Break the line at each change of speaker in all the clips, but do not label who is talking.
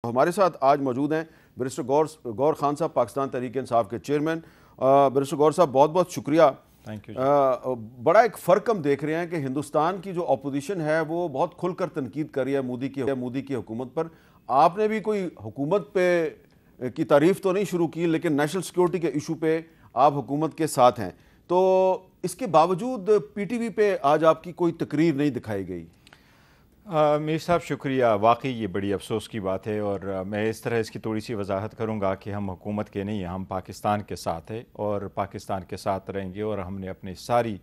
हमारे साथ आज मौजूद हैं बैरिस्टर गौर खान साहब, पाकिस्तान तहरीक-ए-इंसाफ के चेयरमैन। बैरिस्टर गौर साहब, बहुत बहुत शुक्रिया।
Thank you.
बड़ा एक फ़र्क हम देख रहे हैं कि हिंदुस्तान की जो अपोजिशन है वो बहुत खुलकर तनकीद कर रही है मोदी की हुकूमत पर। आपने भी कोई हुकूमत पे की तारीफ़ तो नहीं शुरू की, लेकिन नेशनल सिक्योरिटी के इशू पे आप हुकूमत के साथ हैं, तो इसके बावजूद PTV पे आज आपकी कोई तकरीर नहीं दिखाई गई।
मीर साहब शुक्रिया, वाकई ये बड़ी अफसोस की बात है और मैं इस तरह इसकी थोड़ी सी वजाहत करूँगा कि हम हुकूमत के नहीं, हम पाकिस्तान के साथ हैं और पाकिस्तान के साथ रहेंगे। और हमने अपनी सारी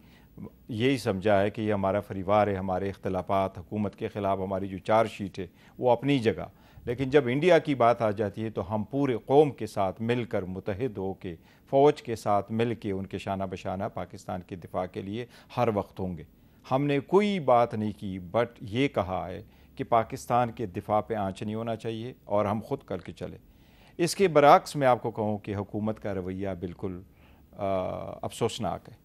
यही समझा है कि ये हमारा परिवार है, हमारे इख्तलाफात हुकूमत के ख़िलाफ़ हमारी जो चार्जशीट है वो अपनी जगह, लेकिन जब इंडिया की बात आ जाती है तो हम पूरे कौम के साथ मिलकर मुतहद हो के, फ़ौज के साथ मिल के उनके शाना बशाना पाकिस्तान के दिफा के लिए हर वक्त होंगे। हमने कोई बात नहीं की, बट ये कहा है कि पाकिस्तान के दिफा पे आँच नहीं होना चाहिए और हम ख़ुद करके चले। इसके बरक्स मैं आपको कहूँ कि हुकूमत का रवैया बिल्कुल अफसोसनाक है।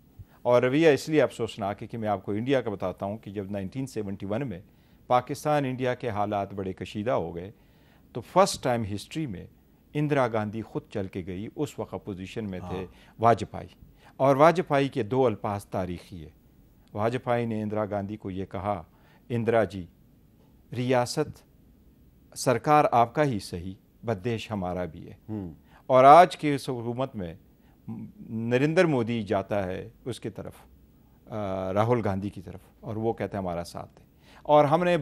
और रवैया इसलिए अफसोसनाक है कि मैं आपको इंडिया का बताता हूँ कि जब 1971 में पाकिस्तान इंडिया के हालात बड़े कशीदा हो गए तो फ़र्स्ट टाइम हिस्ट्री में इंदिरा गांधी ख़ुद चल के गई। उस वक्त अपोजिशन में थे वाजपेयी, और वाजपेयी के दो अल्फाज तारीख़ी है। वाजपेयी ने इंदिरा गांधी को ये कहा, इंदिरा जी, रियासत सरकार आपका ही सही, बदेश हमारा भी है। और आज के इस हुकूमत में नरेंद्र मोदी जाता है उसकी तरफ, राहुल गांधी की तरफ, और वो कहते हैं हमारा साथ है। और हमने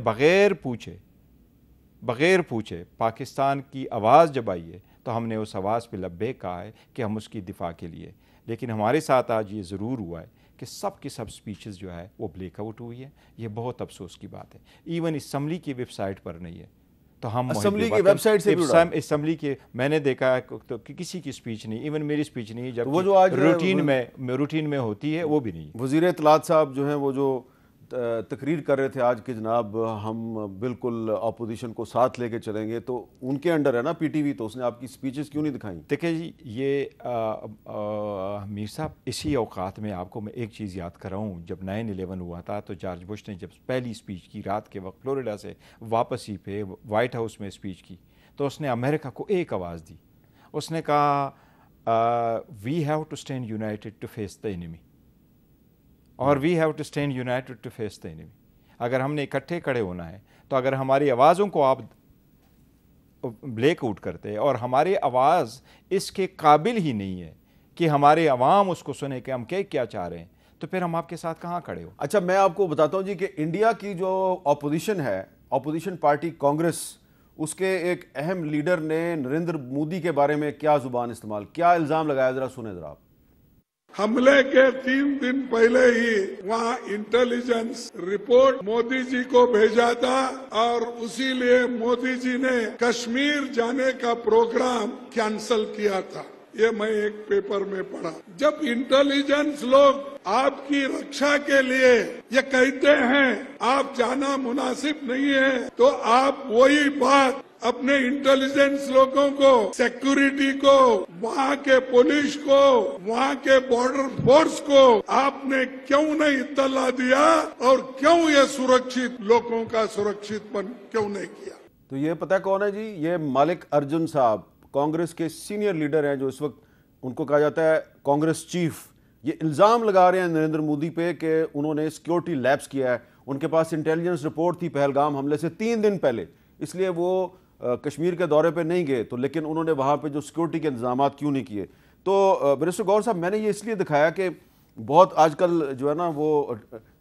बग़ैर पूछे पाकिस्तान की आवाज़ जब आई है तो हमने उस आवाज़ पे लब्बैक कहा है कि हम उसकी दिफा के लिए। लेकिन हमारे साथ आज ये ज़रूर हुआ है कि सब की सब स्पीचेस जो है वो ब्लैकआउट हुई है। ये बहुत अफसोस की बात है। इवन असम्बली की वेबसाइट पर नहीं है, तो हम
असम्बली की वेबसाइट से
असम्बली के मैंने देखा है तो कि किसी की स्पीच नहीं, इवन मेरी स्पीच नहीं, जब
वो जो आज
रूटीन में होती है वो भी नहीं।
वज़ीर इत्तलात साहब जो हैं वो जो तकरीर कर रहे थे आज कि जनाब हम बिल्कुल अपोजिशन को साथ लेके चलेंगे, तो उनके अंडर है ना PTV, तो उसने आपकी स्पीचेस क्यों नहीं दिखाई?
देखिए जी, ये मीर साहब, इसी औकात में आपको मैं एक चीज़ याद कर रहा हूँ। जब 9/11 हुआ था तो जॉर्ज बुश ने जब पहली स्पीच की रात के वक्त फ्लोरिडा से वापसी पे वाइट हाउस में स्पीच की, तो उसने अमेरिका को एक आवाज़ दी। उसने कहा we have to stand united to face the enemy, और we have to stand united to face the enemy. अगर हमने इकट्ठे खड़े होना है तो अगर हमारी आवाज़ों को आप ब्लैक आउट करते हैं और हमारी आवाज़ इसके काबिल ही नहीं है कि हमारे अवाम उसको सुने कि हम क्या चाह रहे हैं, तो फिर हम आपके साथ कहाँ खड़े हो।
अच्छा, मैं आपको बताता हूँ जी कि इंडिया की जो अपोजिशन है, अपोजिशन पार्टी कांग्रेस, उसके एक अहम लीडर ने नरेंद्र मोदी के बारे में क्या जुबान इस्तेमाल, क्या इल्ज़ाम लगाया, ज़रा सुने ज़रा आप।
हमले के 3 दिन पहले ही वहाँ इंटेलिजेंस रिपोर्ट मोदी जी को भेजा था, और उसी लिए मोदी जी ने कश्मीर जाने का प्रोग्राम कैंसल किया था। ये मैं एक पेपर में पढ़ा। जब इंटेलिजेंस लोग आपकी रक्षा के लिए ये कहते हैं आप जाना मुनासिब नहीं है, तो आप वही बात अपने इंटेलिजेंस लोगों को, सिक्योरिटी को, वहाँ के पुलिस को, वहाँ के बॉर्डर फोर्स को आपने क्यों नहीं इत्तला दिया, और क्यों ये सुरक्षित लोगों का सुरक्षितपन क्यों नहीं किया?
तो ये पता कौन है जी? ये मालिक अर्जुन साहब, कांग्रेस के सीनियर लीडर हैं, जो इस वक्त उनको कहा जाता है कांग्रेस चीफ। ये इल्ज़ाम लगा रहे हैं नरेंद्र मोदी पे कि उन्होंने सिक्योरिटी लैप्स किया है। उनके पास इंटेलिजेंस रिपोर्ट थी पहलगाम हमले से 3 दिन पहले, इसलिए वो कश्मीर के दौरे पे नहीं गए, तो लेकिन उन्होंने वहाँ पे जो सिक्योरिटी के इंतजाम क्यों नहीं किए। तो बैरिस्टर गौर साहब, मैंने ये इसलिए दिखाया कि बहुत आजकल जो है ना वो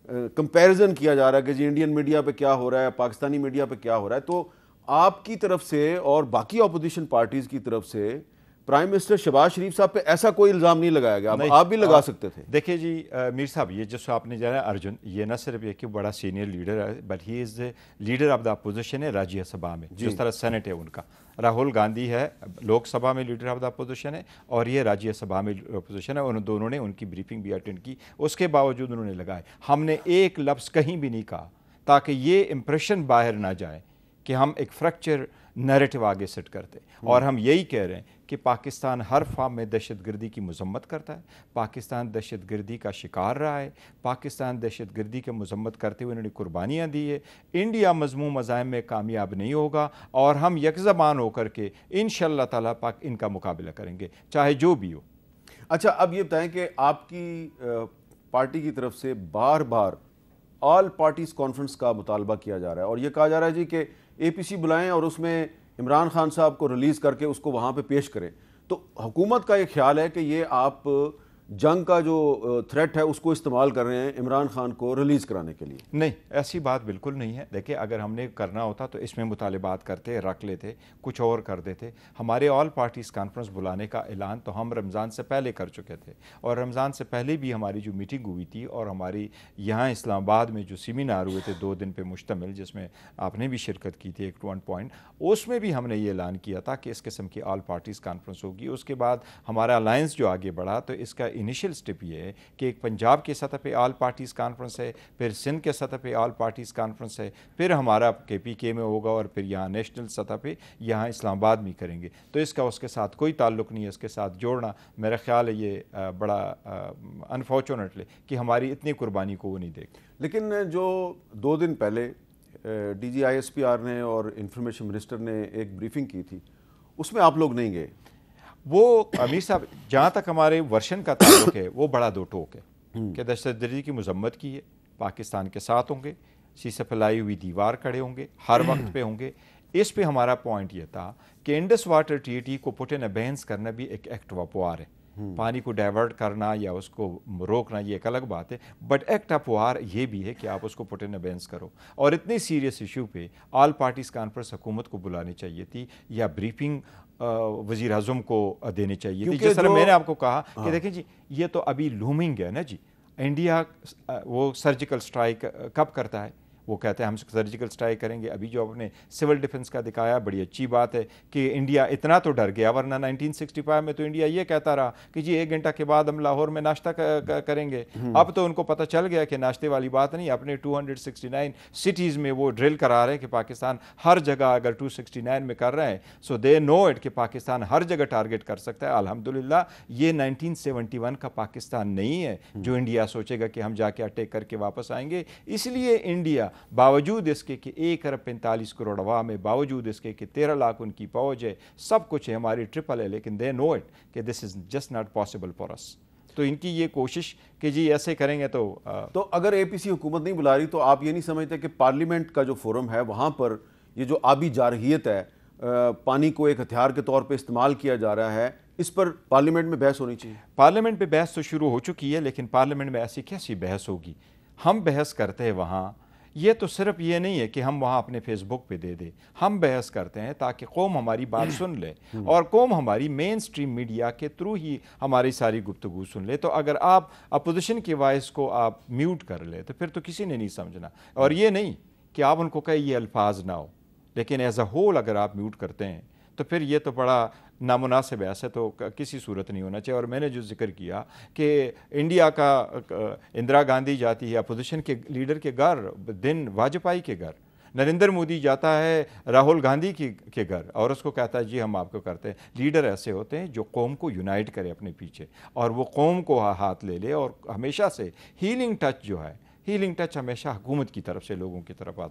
कंपैरिजन किया जा रहा है कि जी इंडियन मीडिया पे क्या हो रहा है, पाकिस्तानी मीडिया पे क्या हो रहा है। तो आपकी तरफ से और बाकी अपोजिशन पार्टीज़ की तरफ से प्राइम मिनिस्टर शहबाज शरीफ साहब पे ऐसा कोई इल्ज़ाम नहीं लगाया गया, आप भी लगा सकते थे।
देखिए जी मीर साहब, ये जो आपने जाना अर्जुन, ये न सिर्फ एक बड़ा सीनियर लीडर है, but he is leader of the opposition है राज्यसभा में, जिस तरह सेनेट है उनका। राहुल गांधी है लोकसभा में लीडर ऑफ द अपोजिशन है, और ये राज्यसभा में अपोजिशन है। उन दोनों ने उनकी ब्रीफिंग भी अटेंड की, उसके बावजूद उन्होंने लगाए। हमने एक लफ्ज़ कहीं भी नहीं कहा ताकि ये इम्प्रेशन बाहर ना जाए कि हम एक फ्रैक्चर नैरेटिव आगे सेट करते। और हम यही कह रहे हैं कि पाकिस्तान हर फॉर्म में दहशतगर्दी की मजम्मत करता है, पाकिस्तान दहशतगर्दी का शिकार रहा है, पाकिस्तान दहशतगर्दी की मजम्मत करते हुए उन्होंने कुर्बानियाँ दी है। इंडिया मज़मूम मज़ाहिम में कामयाब नहीं होगा और हम यकज़बान होकर के इंशाअल्लाह ताला पाक इनका मुकाबला करेंगे, चाहे जो भी हो।
अच्छा, अब ये बताएं कि आपकी पार्टी की तरफ से बार बार ऑल पार्टीज कॉन्फ्रेंस का मुतालबा किया जा रहा है और ये कहा जा रहा है जी कि APC बुलाएं और उसमें इमरान खान साहब को रिलीज़ करके उसको वहाँ पे पेश करें। तो हुकूमत का ये ख्याल है कि ये आप जंग का जो थ्रेट है उसको इस्तेमाल कर रहे हैं इमरान खान को रिलीज़ कराने के लिए।
नहीं, ऐसी बात बिल्कुल नहीं है। देखिए, अगर हमने करना होता तो इसमें मुतालिबात करते, रख लेते, कुछ और कर देते। हमारे ऑल पार्टीज़ कॉन्फ्रेंस बुलाने का ऐलान तो हम रमज़ान से पहले कर चुके थे और रमज़ान से पहले भी हमारी जो मीटिंग हुई थी और हमारी यहाँ इस्लामाबाद में जो सेमिनार हुए थे 2 दिन पे मुश्तमिल, जिसमें आपने भी शिरकत की थी 1 पॉइंट, उसमें भी हमने ये ऐलान किया था कि इस किस्म की ऑल पार्टीज़ कॉन्फ्रेंस होगी। उसके बाद हमारा अलायंस जो आगे बढ़ा तो इसका इनिशियल स्टेप ये है कि एक पंजाब के सतह पे ऑल पार्टीज़ कॉन्फ्रेंस है, फिर सिंध के सतह पे ऑल पार्टीज़ कॉन्फ्रेंस है, फिर हमारा KPK में होगा और फिर यहाँ नेशनल सतह पे यहाँ इस्लामाबाद में करेंगे। तो इसका उसके साथ कोई ताल्लुक़ नहीं है, इसके साथ जोड़ना मेरा ख्याल है ये बड़ा अनफॉर्चुनेटली कि हमारी इतनी कुर्बानी को वो नहीं देख।
लेकिन जो 2 दिन पहले DG ISPR ने और इंफॉर्मेशन मिनिस्टर ने एक ब्रीफिंग की थी, उसमें आप लोग नहीं गए।
वो अमीर साहब, जहाँ तक हमारे वर्शन का ताल्लुक है वो बड़ा दो टोक है कि दहशतगर्दी की मजम्मत की है, पाकिस्तान के साथ होंगे, शीशे फैलाई हुई दीवार खड़े होंगे, हर वक्त पे होंगे। इस पे हमारा पॉइंट ये था कि इंडस वाटर ट्रीटी को पुट इन अबेंस करना भी एक एक्ट ऑफ वार है। पानी को डाइवर्ट करना या उसको रोकना ये एक अलग बात है, बट एक्ट ऑफ वार ये भी है कि आप उसको पुट इन अबेंस करो। और इतने सीरियस इशू पे ऑल पार्टीज़ कॉन्फ्रेंस हुकूमत को बुलानी चाहिए थी या ब्रीफिंग वज़ीर आज़म को देनी चाहिए थी। जिस तरह मैंने आपको कहा कि देखें जी, ये तो अभी लूमिंग है ना जी। इंडिया वो सर्जिकल स्ट्राइक कब करता है? वो कहते हैं हम सर्जिकल स्ट्राइक करेंगे। अभी जो आपने सिविल डिफेंस का दिखाया, बड़ी अच्छी बात है कि इंडिया इतना तो डर गया, वरना 1965 में तो इंडिया ये कहता रहा कि जी 1 घंटा के बाद हम लाहौर में नाश्ता करेंगे। अब तो उनको पता चल गया कि नाश्ते वाली बात नहीं। अपने 269 सिटीज़ में वो ड्रिल करा रहे हैं कि पाकिस्तान हर जगह अगर 269 में कर रहे हैं, सो दे नो इट कि पाकिस्तान हर जगह टारगेट कर सकता है। अल्हम्दुलिल्लाह ये 1971 का पाकिस्तान नहीं है जो इंडिया सोचेगा कि हम जाके अटैक करके वापस आएंगे। इसलिए इंडिया बावजूद इसके कि 1 अरब 45 करोड़ अवाम है, बावजूद इसके कि 13 लाख उनकी फौज है, सब कुछ है, हमारी ट्रिपल है, लेकिन दे नो इट कि this is just not possible for us. तो इनकी ये कोशिश कि जी ऐसे करेंगे तो
अगर APC हुकूमत नहीं बुला रही तो आप ये नहीं समझते कि पार्लियामेंट का जो फोरम है वहाँ पर ये जो आबी जारहियत है, पानी को एक हथियार के तौर पर इस्तेमाल किया जा रहा है, इस पर पार्लियामेंट में बहस होनी चाहिए?
पार्लियामेंट में बहस तो शुरू हो चुकी है, लेकिन पार्लियामेंट में ऐसी कैसी बहस होगी? हम बहस करते हैं वहाँ, ये तो सिर्फ ये नहीं है कि हम वहाँ अपने फेसबुक पे दे दें, हम बहस करते हैं ताकि कौम हमारी बात सुन ले और कौम हमारी मेन स्ट्रीम मीडिया के थ्रू ही हमारी सारी गुफ्तगू सुन ले। तो अगर आप अपोजिशन की वॉइस को आप म्यूट कर ले तो फिर तो किसी ने नहीं समझना। और ये नहीं कि आप उनको कहे ये अल्फाज ना हो, लेकिन एज अ होल अगर आप म्यूट करते हैं तो फिर ये तो बड़ा नामुनासिब है। ऐसे तो किसी सूरत नहीं होना चाहिए। और मैंने जो जिक्र किया कि इंडिया का इंदिरा गांधी जाती है अपोजिशन के लीडर के घर, दिन वाजपेयी के घर, नरेंद्र मोदी जाता है राहुल गांधी के घर और उसको कहता है जी हम आपको करते हैं। लीडर ऐसे होते हैं जो कौम को यूनाइट करे अपने पीछे और वो कौम को हाथ ले ले। और हमेशा से हीलिंग टच जो है, हीलिंग टच हमेशा हुकूमत की तरफ से लोगों की तरफ आता है।